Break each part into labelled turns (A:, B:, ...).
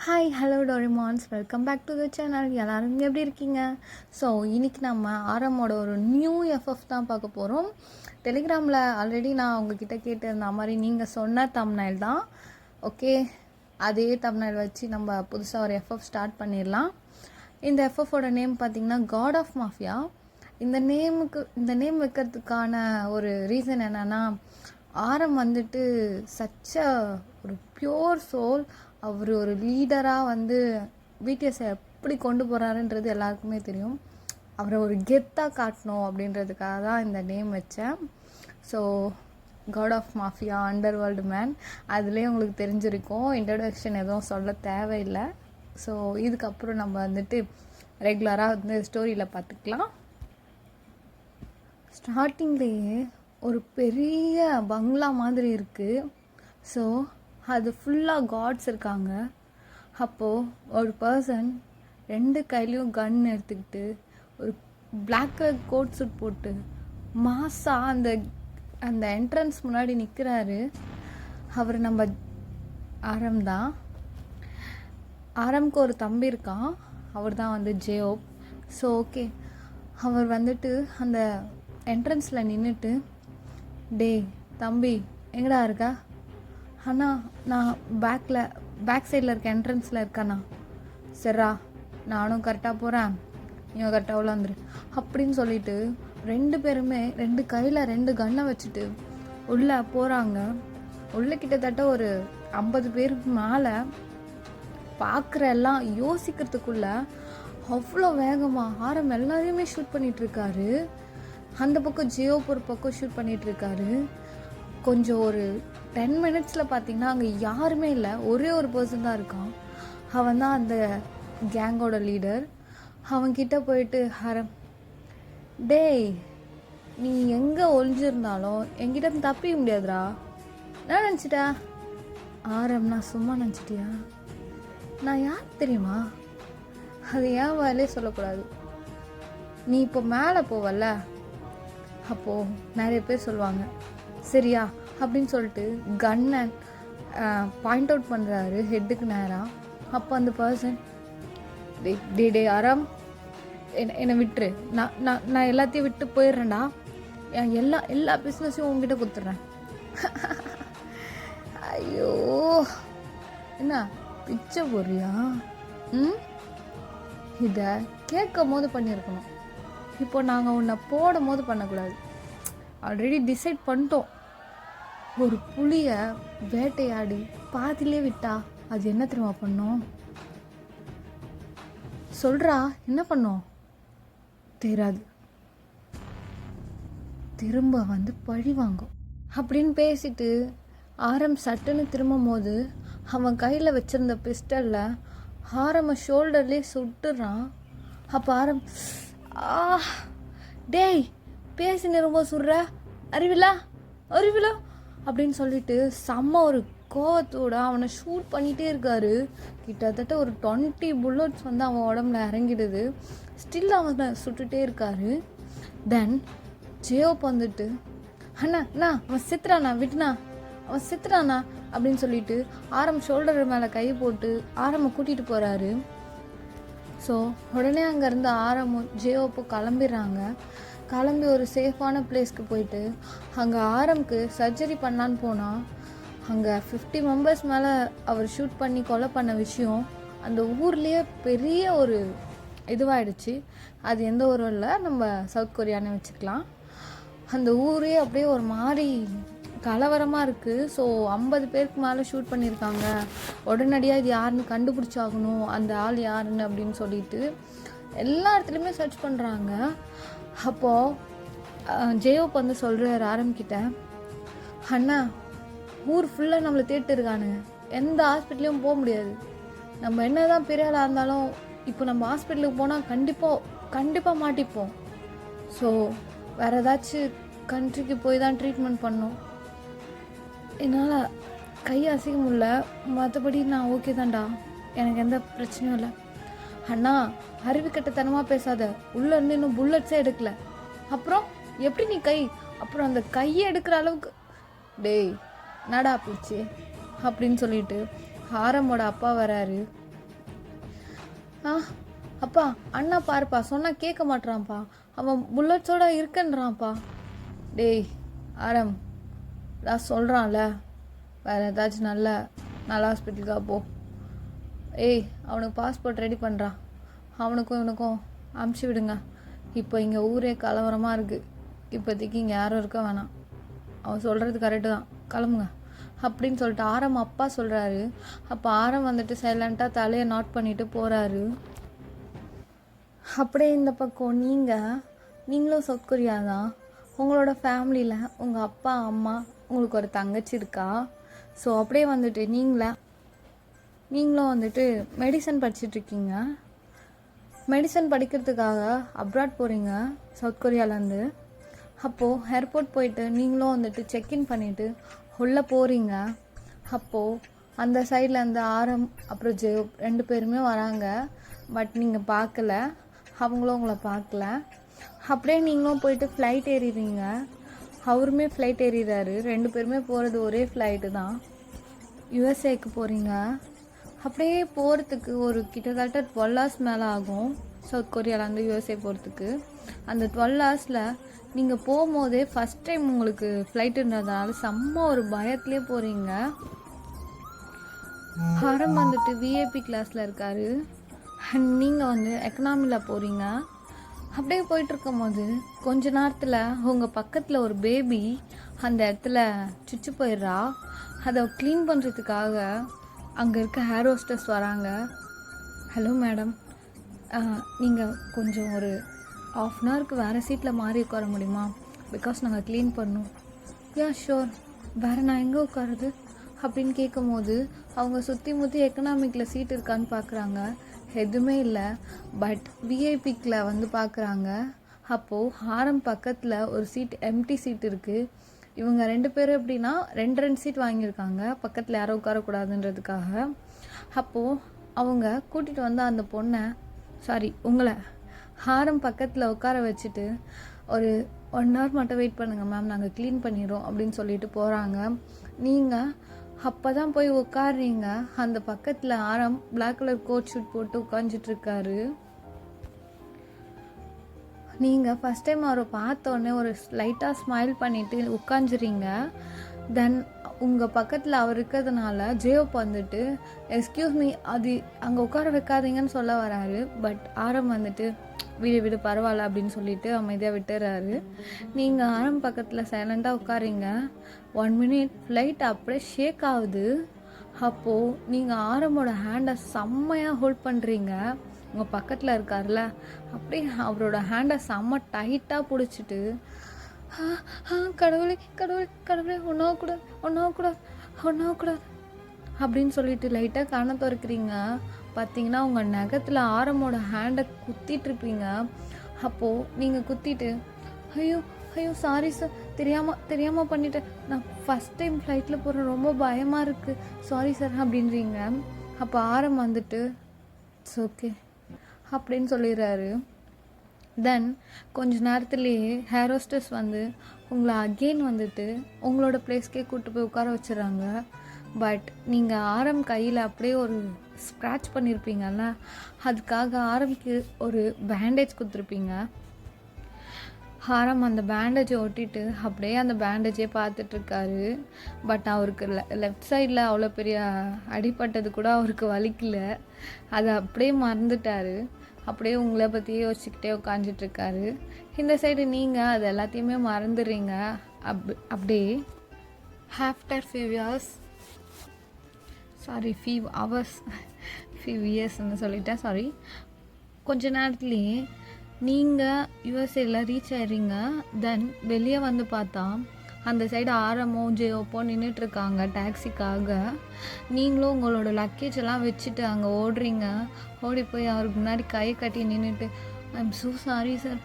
A: Hi hello Doraemons, welcome back to the channel. எல்லோரும் எப்படி இருக்கீங்க? ஸோ இன்றைக்கி நம்ம ஆரமோட ஒரு நியூ எஃப்எஃப் தான் பார்க்க போகிறோம். டெலிகிராமில் ஆல்ரெடி நான் உங்ககிட்ட கேட்டிருந்த மாதிரி நீங்கள் சொன்ன தம்ப்நெயில் தான். ஓகே, அதே தம்ப்நெயில் வச்சு நம்ம புதுசாக ஒரு எஃப்எஃப் ஸ்டார்ட் பண்ணிடலாம். இந்த எஃப்எஃபோட நேம் பார்த்திங்கன்னா காட் ஆஃப் மாஃபியா. இந்த நேம் வைக்கிறதுக்கான ஒரு ரீசன் என்னென்னா, ஆரம் வந்துட்டு ஒரு பியோர் சோல். அவர் ஒரு லீடராக வந்து பிடிஎஸை எப்படி கொண்டு போகிறாருன்றது எல்லாருக்குமே தெரியும். அவரை ஒரு கெத்தாக காட்டணும் அப்படின்றதுக்காக தான் இந்த நேம் வச்சேன். So god of mafia, underworld man, அதுலேயே உங்களுக்கு தெரிஞ்சிருக்கும். இன்ட்ரடக்ஷன் எதுவும் சொல்ல தேவையில்லை. ஸோ இதுக்கப்புறம் நம்ம வந்துட்டு ரெகுலராக வந்து ஸ்டோரியில் பார்த்துக்கலாம். ஸ்டார்டிங்லேயே ஒரு பெரிய பங்களா மாதிரி இருக்குது. ஸோ அது ஃபுல்லாக காட்ஸ் இருக்காங்க. அப்போது ஒரு பர்சன் 2 கையிலையும் கன் எடுத்துக்கிட்டு ஒரு பிளாக் கலர் கோட் சூட் போட்டு மாஸாக அந்த என்ட்ரன்ஸ் முன்னாடி நிற்கிறாரு. அவர் நம்ம ஆரம் தான். ஆரம்க்கு ஒரு தம்பி இருக்கான், அவர் தான் வந்து ஜேயோப். ஸோ ஓகே, அவர் வந்துட்டு அந்த என்ட்ரன்ஸில் நின்றுட்டு, டே தம்பி எங்கடா இருக்கா? அண்ணா நான் பேக் சைடில் இருக்க என்ட்ரன்ஸில் இருக்கண்ணா. சரிடா, நானும் கரெக்டாக போகிறேன், நீங்கள் கரெக்டாக உள்ளாந்துரு அப்படின்னு சொல்லிட்டு 2 பேருமே 2 கையில் 2 கன்னை வச்சுட்டு உள்ளே போகிறாங்க. உள்ளே கிட்டத்தட்ட ஒரு 50 பேருக்கு மேலே. பார்க்குற எல்லாம் யோசிக்கிறதுக்குள்ள அவ்வளோ வேகமாக ஆரம் எல்லாரையுமே ஷூட் பண்ணிகிட்ருக்காரு. அந்த பக்கம் ஜியோப் ஒரு பக்கம் ஷூட் பண்ணிகிட்ருக்காரு. கொஞ்சம் ஒரு 10 மினிட்ஸில் பார்த்திங்கன்னா அங்கே யாருமே இல்லை, ஒரே ஒரு பர்சன் தான் இருக்கான். அவன் தான் அந்த கேங்கோட லீடர். அவன்கிட்ட போயிட்டு, ஆரம் டேய், நீ எங்கே ஒளிஞ்சிருந்தாலும் என்கிட்ட தப்பிக்க முடியாதுடா. என்ன நினச்சிட்டா? ஆரம், நான் சும்மா நினச்சிட்டியா? நான் யார் தெரியுமா? அது ஏன் வாயிலே சொல்லக்கூடாது. நீ இப்போ மேலே போவல்ல, அப்போது நிறைய பேர் சொல்லுவாங்க சரியா அப்படின்னு சொல்லிட்டு கன்னை பாயிண்ட் அவுட் பண்ணுறாரு ஹெட்டுக்கு நேராக. அப்போ அந்த பர்சன், டே ஆரம், என்னை விட்டுரு, நான் எல்லாத்தையும் விட்டு போயிடுறேன்டா, எல்லா பிஸ்னஸையும் உங்ககிட்ட கொடுத்துட்றேன். ஐயோ, என்ன பிச்சை போறியா? இதை கேட்கும் போது பண்ணியிருக்கணும். இப்போ நாங்கள் உன்னை போடும் போது பண்ணக்கூடாது. ஆல்ரெடி டிசைட் பண்ணிட்டோம். ஒரு புலியை வேட்டையாடி பாதிலே விட்டா அது என்ன தெரியுமா பண்ணோம்? சொல்கிறா, என்ன பண்ணோம் தெரியாது, திரும்ப வந்து பழி வாங்கும் அப்படின்னு பேசிட்டு ஆரம் சட்டுன்னு திரும்பும் போது அவன் கையில் வச்சிருந்த பிஸ்டலில் ஆரம ஷோல்டர்லேயே சுட்டுறான். அப்போ ஆரம், டேய் பேசி நிரும்ப சுடுற, அறிவிலா அப்படின்னு சொல்லிட்டு செம்ம ஒரு கோவத்தோட அவனை ஷூட் பண்ணிகிட்டே இருக்காரு. கிட்டத்தட்ட ஒரு 20 புல்லட்ஸ் வந்து அவன் உடம்புல இறங்கிடுது. ஸ்டில் அவனை சுட்டுட்டே இருக்காரு. தென் ஜேயோப் வந்துட்டு, அண்ணா அவன் சித்துறானா அப்படின்னு சொல்லிட்டு ஆரம் ஷோல்டர் மேலே கை போட்டு ஆரமை கூட்டிகிட்டு போகிறாரு. ஸோ உடனே அங்கேருந்து ஆரமும் ஜேயோப்பும் கிளம்பி ஒரு சேஃபான பிளேஸ்க்கு போயிட்டு அங்கே ஆரம்க்கு சர்ஜரி பண்ணலான்னு போனால் அங்கே 50 மெம்பர்ஸ் மேலே அவர் ஷூட் பண்ணி கொலை பண்ண விஷயம் அந்த ஊர்லேயே பெரிய ஒரு இதுவாகிடுச்சு. அது எந்த ஊரும் இல்லை, நம்ம சவுத் கொரியான்னு வச்சுக்கலாம். அந்த ஊரே அப்படியே ஒரு மாதிரி கலவரமாக இருக்குது. ஸோ 50 பேருக்கு மேலே ஷூட் பண்ணியிருக்காங்க. உடனடியாக இது யாருன்னு கண்டுபிடிச்சாகணும், அந்த ஆள் யாருன்னு அப்படின்னு சொல்லிட்டு எல்லா இடத்துலையுமே சர்ச் பண்ணுறாங்க. அப்போது ஜேயோப் வந்து சொல்கிறார் ஆரம்பிக்கிட்ட, அண்ணா ஊர் ஃபுல்லாக நம்மளை தேட்டு இருக்கானுங்க, எந்த ஹாஸ்பிட்டலையும் போக முடியாது. நம்ம என்ன தான் பெரிய ஆளாக இருந்தாலும் இப்போ நம்ம ஹாஸ்பிட்டலுக்கு போனால் கண்டிப்பாக மாட்டிப்போம். ஸோ வேறு ஏதாச்சும் கண்ட்ரிக்கு போய் தான் ட்ரீட்மெண்ட் பண்ணோம். என்னால் கை அசைக்க முடியல, மற்றபடி நான் ஓகே தான்டா, எனக்கு எந்த பிரச்சனையும் இல்லை. அண்ணா அறிவுக்கட்டத்தனமாக பேசாத, உள்ளேருந்து இன்னும் புல்லட்ஸே எடுக்கல, அப்புறம் எப்படி நீ அப்புறம் அந்த கையை எடுக்கிற அளவுக்கு, டேய் நடா போச்சு அப்படின்னு சொல்லிட்டு ஆரமோட அப்பா வராரு. ஆ அப்பா அண்ணா பாருப்பா சொன்னால் கேட்க மாட்றான்ப்பா, அவன் புல்லட்ஸோட இருக்குன்றான்ப்பா. டேய் ஆரம், நான் சொல்கிறான்ல, வேறு ஏதாச்சும் நல்ல ஹாஸ்பிட்டலுக்காக போ. ஏய் அவனுக்கு பாஸ்போர்ட் ரெடி பண்ணுறான், அவனுக்கும் இவனுக்கும் அமுச்சு விடுங்க. இப்போ இங்கே ஊரே கலவரமாக இருக்குது, இப்போதைக்கு இங்கே யாரும் இருக்க வேணாம். அவன் சொல்கிறது கரெக்டு தான், கிளம்புங்க அப்படின்னு சொல்லிட்டு ஆரம் அப்பா சொல்கிறாரு. அப்போ ஆரம் வந்துட்டு சைலண்ட்டாக தலையை நாட் பண்ணிட்டு போகிறாரு. அப்படியே இந்த பக்கம் நீங்களும் சவுத் கொரியா தான். உங்களோட ஃபேமிலியில் உங்கள் அப்பா அம்மா உங்களுக்கு ஒரு தங்கச்சி இருக்கா. ஸோ அப்படியே வந்துட்டு நீங்களும் வந்துட்டு மெடிசன் படிச்சிட்ருக்கீங்க. மெடிசன் படிக்கிறதுக்காக அப்ராட் போகிறீங்க சவுத் கொரியாவிலேருந்து. அப்போது ஏர்போர்ட் போயிட்டு நீங்களும் வந்துட்டு செக்இன் பண்ணிவிட்டு உள்ளே போகிறீங்க. அப்போது அந்த சைட்லேருந்து ஆரம் அப்புறம் ஜெயோ 2 பேருமே வராங்க. பட் நீங்கள் பார்க்கல, அவங்களும் உங்களை பார்க்கல. அப்படியே நீங்களும் போயிட்டு ஃப்ளைட் ஏறிடுறீங்க. அவருமே ஃப்ளைட் ஏறிடுறாரு. 2 பேருமே போகிறது ஒரே ஃப்ளைட்டு தான். யுஎஸ்ஏக்கு போகிறீங்க. அப்படியே போகிறதுக்கு ஒரு கிட்டத்தட்ட 12 hours மேலே ஆகும் சவுத் கொரியாவிலேருந்து யுஎஸ்ஏ போகிறதுக்கு. அந்த 12 hours நீங்கள் போகும்போதே ஃபஸ்ட் டைம் உங்களுக்கு ஃப்ளைட்டுன்றதுனால செம்ம ஒரு பயத்துலேயே போகிறீங்க. ஹரம் வந்துட்டு விஐபி கிளாஸில் இருக்கார், அண்ட் நீங்கள் வந்து எக்கனாமியில் போகிறீங்க. அப்படியே போயிட்டுருக்கும் போது கொஞ்ச நேரத்தில் உங்கள் பக்கத்தில் ஒரு பேபி அந்த இடத்துல சுச்சு போயிடுறா. அதை க்ளீன் பண்ணுறதுக்காக அங்கே இருக்க ஹேர் ஹோஸ்டஸ் வராங்க. ஹலோ மேடம், நீங்கள் கொஞ்சம் ஒரு 1/2 hour வேறு சீட்டில் மாறி உட்கார முடியுமா? பிகாஸ் நாங்கள் க்ளீன் பண்ணோம். யா ஷோர், வேறு நான் எங்கே உட்காருது அப்படின்னு கேட்கும் போது அவங்க சுற்றி முற்றி எக்கனாமிக்கில் சீட் இருக்கான்னு பார்க்குறாங்க. எதுவுமே இல்லை. பட் விஐபிக்கில் வந்து பார்க்குறாங்க. அப்போது ஆரம் பக்கத்தில் ஒரு சீட் எம்டி சீட் இருக்குது. இவங்க 2 பேரும் எப்படின்னா 2 சீட் வாங்கியிருக்காங்க பக்கத்தில் யாரும் உட்காரக்கூடாதுன்றதுக்காக. அப்போது அவங்க கூட்டிகிட்டு வந்து அந்த பொண்ணை உங்களை ஆரம் பக்கத்தில் உட்கார வச்சுட்டு ஒரு 1 hour மட்டும் வெயிட் பண்ணுங்கள் மேம், நாங்கள் க்ளீன் பண்ணிடுறோம் அப்படின்னு சொல்லிட்டு போகிறாங்க. நீங்கள் அப்போ தான் போய் உட்காடுறீங்க. அந்த பக்கத்தில் ஆரம் பிளாக் கலர் கோட் ஷூட் போட்டு உட்காந்துட்ருக்காரு. நீங்கள் ஃபஸ்ட் டைம் அவரை பார்த்தோன்னே ஒரு லைட்டாக ஸ்மைல் பண்ணிவிட்டு உட்காந்துறீங்க. தென் உங்கள் பக்கத்தில் அவர் இருக்கிறதுனால ஜேயோப் வந்துட்டு எக்ஸ்கியூஸ் மீ, அது அங்கே உட்கார வைக்காதீங்கன்னு சொல்ல வராரு. பட் ஆரம் வந்துட்டு விடு பரவாயில்ல அப்படின்னு சொல்லிட்டு அமைதியாக விட்டுறாரு. நீங்கள் ஆரம் பக்கத்தில் சைலண்ட்டாக உட்காரிங்க. 1 minute ஃப்ளைட் அப்படியே ஷேக் ஆகுது. அப்போது நீங்கள் ஆரமோட ஹேண்டை செம்மையாக ஹோல்ட் பண்ணுறீங்க. உங்கள் பக்கத்தில் இருக்கார்ல, அப்படியே அவரோட ஹேண்டை செம்ம டைட்டாக பிடிச்சிட்டு கடவுளே கடவுளே கடவுளே ஒன்றாகக்கூடாது அப்படின்னு சொல்லிட்டு லைட்டாக கண்ணை திறக்கிறீங்க. பார்த்தீங்கன்னா உங்கள் நகத்தில் ஆரமோட ஹேண்டை குத்திட்ருப்பீங்க. அப்போது நீங்கள் குத்திட்டு ஐயோ சாரி சார், தெரியாமல் பண்ணிட்டேன், நான் ஃபஸ்ட் டைம் ஃப்ளைட்டில் போகிறேன், ரொம்ப பயமாக இருக்குது, சாரி சார் அப்படின்றீங்க. அப்போ ஆரம் வந்துட்டு இட்ஸ் ஓகே அப்படின்னு சொல்லிடுறாரு. தென் கொஞ்ச நேரத்துலேயே ஹேர் ஹோஸ்டஸ் வந்து உங்களை அகெயின் வந்துட்டு உங்களோட பிளேஸ்க்கே கூப்பிட்டு போய் உட்கார வச்சுறாங்க. பட் நீங்கள் ஆரம் கையில் அப்படியே ஒரு ஸ்க்ராட்ச் பண்ணியிருப்பீங்கல்ல, அதுக்காக ஆரம்க்கு ஒரு பேண்டேஜ் கொடுத்துருப்பீங்க. ஆரம் அந்த பேண்டேஜை ஒட்டிட்டு அப்படியே அந்த பேண்டேஜே பார்த்துட்ருக்காரு. பட் அவருக்கு லெஃப்ட் சைடில் அவ்வளோ பெரிய அடிப்பட்டது கூட அவருக்கு வலிக்கல. அதை அப்படியே மறந்துட்டார். அப்படியே உங்களை பற்றியே யோசிச்சுக்கிட்டே உட்காந்துட்ருக்காரு. இந்த சைடு நீங்கள் அது எல்லாத்தையுமே மறந்துடுறீங்க. அப்படியே ஆஃப்டர் ஃபியூ இயர்ஸ்ன்னு சொல்லிட்டேன், சாரி. கொஞ்ச நேரத்துலேயே நீங்கள் யுஎஸ்ஏல ரீச் ஆயிடுறீங்க. தென் வெளியே வந்து பார்த்தா அந்த சைடு ஆரமோ ஜேயோப்போ நின்றுட்டுருக்காங்க டாக்ஸிக்காக. நீங்களும் உங்களோட லக்கேஜ் எல்லாம் வச்சுட்டு அங்கே ஓடுறீங்க. ஓடி போய் அவருக்கு முன்னாடி கை கட்டி நின்றுட்டு I'm so sorry sir,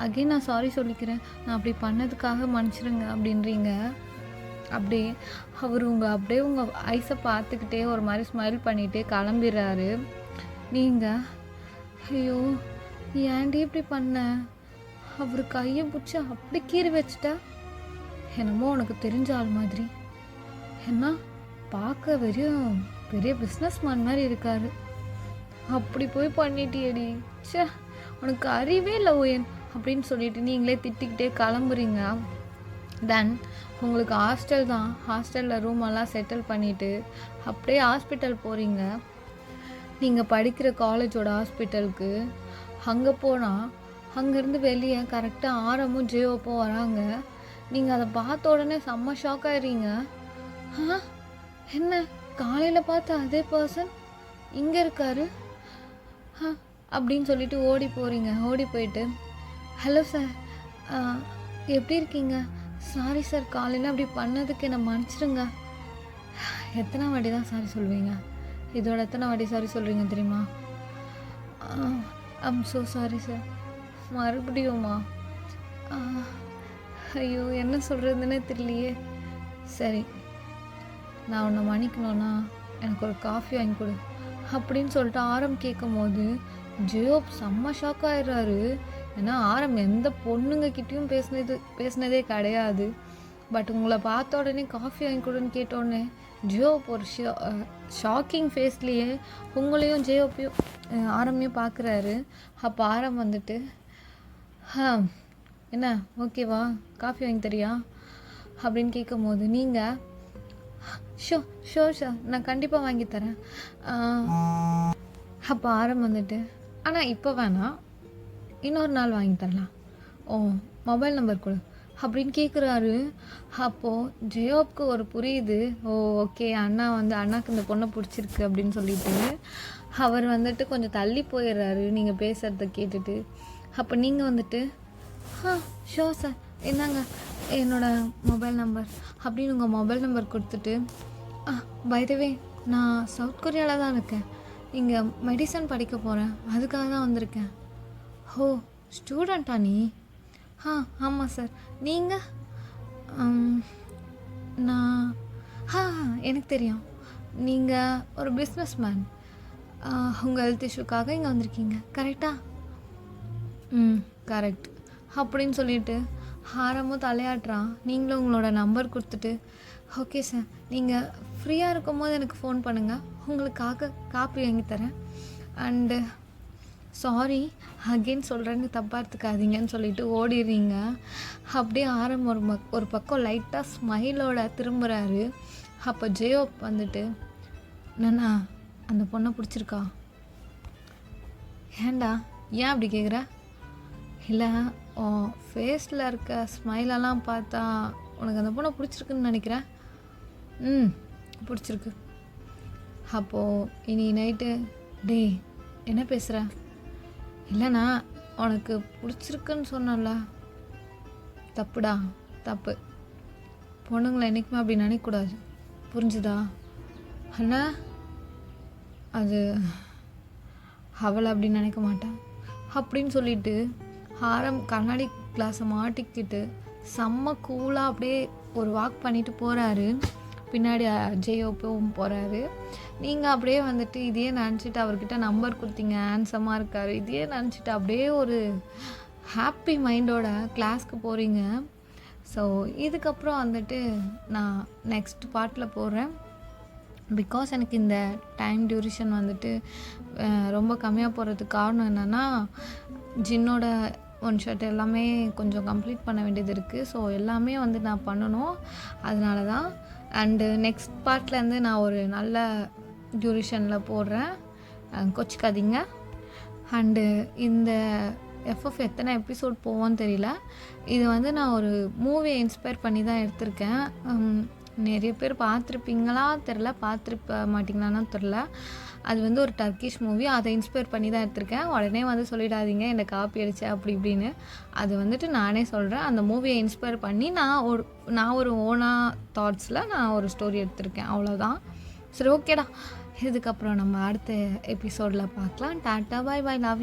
A: again நான் சாரி சொல்லிக்கிறேன், நான் அப்படி பண்ணதுக்காக மன்னிச்சிருங்க அப்படின்றீங்க. அப்படியே அவர் அப்படியே உங்கள் ஐஸை பார்த்துக்கிட்டே ஒரு மாதிரி ஸ்மைல் பண்ணிகிட்டே கிளம்பிடுறாரு. நீங்கள் ஐயோ ஏன்டி இப்படி பண்ண, அவர் கையை பிடிச்சி அப்படி கீறி வச்சுட்டா, என்னமோ உனக்கு தெரிஞ்ச ஆள் மாதிரி, என்ன பார்க்க பெரிய பிஸ்னஸ் மேன் மாதிரி இருக்காரு, அப்படி போய் பண்ணிட்டியேடி, ச்சே உனக்கு அறிவே இல்லை ஓயன் அப்படின்னு சொல்லிட்டு நீங்களே திட்டிக்கிட்டே கிளம்புறீங்க. தென் உங்களுக்கு ஹாஸ்டல் தான், ஹாஸ்டலில் ரூமெல்லாம் செட்டில் பண்ணிவிட்டு அப்படியே ஹாஸ்பிட்டல் போகிறீங்க. நீங்கள் படிக்கிற காலேஜோட ஹாஸ்பிட்டலுக்கு. அங்கே போனால் அங்கேருந்து வெளியே கரெக்டாக ஆரமும் ஜேஓப்பும் வராங்க. நீங்கள் அதை பார்த்த உடனே செம்ம ஷாக் ஆயிடுறீங்க. என்ன காலையில் பார்த்த அதே பர்சன் இங்கே இருக்காரு அப்படின்னு சொல்லிட்டு ஓடி போகிறீங்க. ஓடி போயிட்டு ஹலோ சார், எப்படி இருக்கீங்க? சாரி சார், காலையில் அப்படி பண்ணதுக்கு என்னை மன்னிச்சிடுங்க. எத்தனை வாட்டி தான் சாரி சொல்வீங்க? இதோட எத்தனை வாட்டி சாரி சொல்கிறீங்க தெரியுமா? I'm so sorry sir. மறுபடியுமா? ஐயோ என்ன சொல்கிறதுன்னே தெரியலையே. சரி, நான் உன்னை மன்னிக்கணும்னா எனக்கு ஒரு காஃபி வாங்கி கொடு அப்படின்னு சொல்லிட்டு ஆரம் கேட்கும் போது ஜியோப் செம்ம ஷாக் ஆயிடுறாரு. ஏன்னா ஆரம் எந்த பொண்ணுங்க கிட்டேயும் பேசினதே கிடையாது. பட் உங்களை பார்த்த உடனே காஃபி வாங்கி கொடுன்னு கேட்டோடனே ஜியோப் ஒரு ஷாக்கிங் ஃபேஸ்லேயே உங்களையும் ஜியோப்பையும் ஆரமையும் பார்க்குறாரு. அப்போ ஆரம் வந்துட்டு என்ன ஓகேவா, காஃபி வாங்கி தரியா அப்படின்னு கேட்கும் போது நீங்கள் ஷோர் சார், நான் கண்டிப்பாக வாங்கி தரேன். அப்போ ஆரம் வந்துட்டு ஆனால் இப்போ வேணாம், இன்னொரு நாள் வாங்கி தரலாம். ஓ மொபைல் நம்பர் கொடு அப்படின்னு கேட்குறாரு. அப்போது ஜெயோப்க்கு ஒரு புரியுது, ஓ ஓகே அண்ணாக்கு இந்த பொண்ணை பிடிச்சிருக்கு அப்படின்னு சொல்லிட்டு அவர் வந்துட்டு கொஞ்சம் தள்ளி போயிடுறாரு நீங்கள் பேசுகிறத கேட்டுட்டு. அப்போ நீங்கள் வந்துட்டு ஷோர் சார், என்னங்க என்னோடய மொபைல் நம்பர் அப்படின்னு உங்கள் மொபைல் நம்பர் கொடுத்துட்டு பை த வே நான் சவுத் கொரியாவில் தான் இருக்கேன், இங்கே மெடிசன் படிக்க போகிறேன், அதுக்காக தான் வந்திருக்கேன். ஓ ஸ்டூடெண்ட்டா நீ? ஆமாம் சார். நீங்கள்? நான் எனக்கு தெரியும், நீங்கள் ஒரு பிஸ்னஸ் மேன், உங்கள் ஹெல்த் இஷ்யூக்காக இங்கே வந்திருக்கீங்க கரெக்டா? கரெக்ட் அப்படின்னு சொல்லிட்டு ஆரமும் தலையாட்டுறான். நீங்களும் உங்களோட நம்பர் கொடுத்துட்டு ஓகே சார், நீங்கள் ஃப்ரீயாக இருக்கும் போது எனக்கு ஃபோன் பண்ணுங்கள், உங்களுக்காக காப்பி வாங்கி தரேன். அண்டு சாரி அகெயின் சொல்கிறேன்னு தப்பாக எடுத்துக்காதீங்கன்னு சொல்லிட்டு ஓடிடுறீங்க. அப்படியே ஆரம் ஒரு பக்கம் லைட்டாக ஸ்மைலோட திரும்புகிறாரு. அப்போ ஜெயோப் வந்துட்டு நானா அந்த பொண்ணை பிடிச்சிருக்கா? ஏண்டா ஏன் அப்படி கேட்குற? இல்லை ஃபேஸில் இருக்க ஸ்மைலெல்லாம் பார்த்தா உனக்கு அந்த பொண்ணை பிடிச்சிருக்குன்னு நினைக்கிறேன். பிடிச்சிருக்கு. அப்போது இனி நைட்டு டேய் என்ன பேசுகிற? இல்லைண்ணா உனக்கு பிடிச்சிருக்குன்னு சொன்னல, தப்புடா தப்பு. பொண்ணுங்களை என்றைக்குமே அப்படி நினைக்கக்கூடாது, புரிஞ்சுதா? அண்ணா அது அவளை அப்படி நினைக்க மாட்டேன் அப்படின்னு சொல்லிட்டு ஆரம் கண்ணாடி கிளாஸை மாட்டிக்கிட்டு செம்ம கூலாக அப்படியே ஒரு வாக் பண்ணிட்டு போகிறாரு. பின்னாடி ஜெயோப்பும் போகிறாரு. நீங்கள் அப்படியே வந்துட்டு இதையே நினச்சிட்டு அவர்கிட்ட நம்பர் கொடுத்தீங்க, ஹேண்ட்ஸமாக இருக்கார், இதையே நினச்சிட்டு அப்படியே ஒரு ஹாப்பி மைண்டோட கிளாஸ்க்கு போகிறீங்க. ஸோ இதுக்கப்புறம் வந்துட்டு நான் நெக்ஸ்ட் பார்ட்டில் போடுறேன். பிகாஸ் எனக்கு இந்த டைம் டியூரேஷன் வந்துட்டு ரொம்ப கம்மியாக போகிறதுக்கு காரணம் என்னென்னா ஜின்னோட ஒன் ஷாட் எல்லாமே கொஞ்சம் கம்ப்ளீட் பண்ண வேண்டியது இருக்குது. ஸோ எல்லாமே வந்து நான் பண்ணணும், அதனால தான். அண்டு நெக்ஸ்ட் பார்ட்லேருந்து நான் ஒரு நல்ல டியூரேஷனில் போடுறேன், கொச்சிக்காதீங்க. அண்டு இந்த எஃப்எஃப் எத்தனை எபிசோட் போவோன்னு தெரியல. இது வந்து நான் ஒரு மூவியை இன்ஸ்பயர் பண்ணி தான் எடுத்திருக்கேன். நிறைய பேர் பார்த்துருப்பீங்களா தெரில, பார்த்துருப்ப மாட்டிங்களான்னு தெரில. அது வந்து ஒரு டர்க்கிஷ் மூவி, அதை இன்ஸ்பயர் பண்ணி தான் எடுத்திருக்கேன். உடனே வந்து சொல்லிடாதீங்க என்னை காப்பி அடித்தேன் அப்படி இப்படின்னு. அது வந்துட்டு நானே சொல்கிறேன், அந்த மூவியை இன்ஸ்பயர் பண்ணி நான் ஒரு ஓனா தாட்ஸில் நான் ஒரு ஸ்டோரி எடுத்திருக்கேன், அவ்வளோதான். சரி ஓகேடா, இதுக்கப்புறம் நம்ம அடுத்த எபிசோடில் பார்க்கலாம். Tata, bye bye, love you.